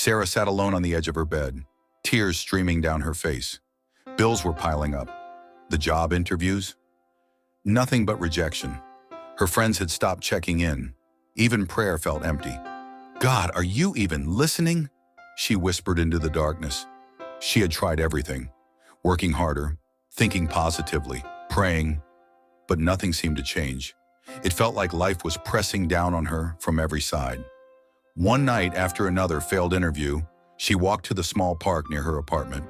Sarah sat alone on the edge of her bed, tears streaming down her face. Bills were piling up. The job interviews? Nothing but rejection. Her friends had stopped checking in. Even prayer felt empty. God, are you even listening? She whispered into the darkness. She had tried everything, working harder, thinking positively, praying, but nothing seemed to change. It felt like life was pressing down on her from every side. One night after another failed interview, she walked to the small park near her apartment.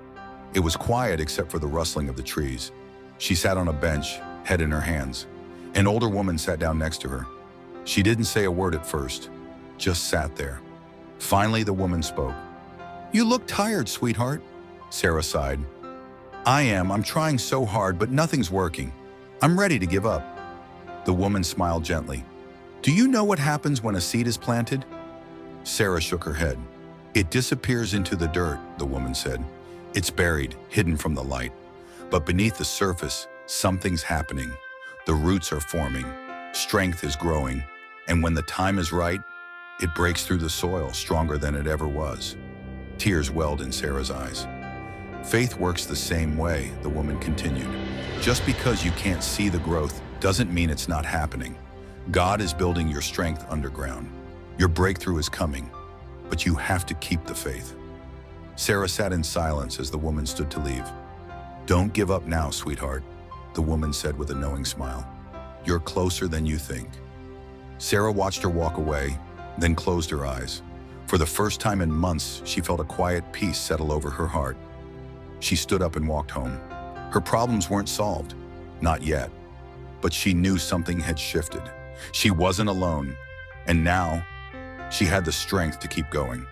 It was quiet except for the rustling of the trees. She sat on a bench, head in her hands. An older woman sat down next to her. She didn't say a word at first, just sat there. Finally, the woman spoke. "You look tired, sweetheart," Sarah sighed. I'm trying so hard, but nothing's working. I'm ready to give up." The woman smiled gently. "Do you know what happens when a seed is planted?" Sarah shook her head. "It disappears into the dirt," the woman said. "It's buried, hidden from the light. But beneath the surface, something's happening. The roots are forming, strength is growing, and when the time is right, it breaks through the soil stronger than it ever was." Tears welled in Sarah's eyes. "Faith works the same way," the woman continued. "Just because you can't see the growth doesn't mean it's not happening. God is building your strength underground. Your breakthrough is coming, but you have to keep the faith." Sarah sat in silence as the woman stood to leave. "Don't give up now, sweetheart," the woman said with a knowing smile. "You're closer than you think." Sarah watched her walk away, then closed her eyes. For the first time in months, she felt a quiet peace settle over her heart. She stood up and walked home. Her problems weren't solved, not yet, but she knew something had shifted. She wasn't alone, and now she had the strength to keep going.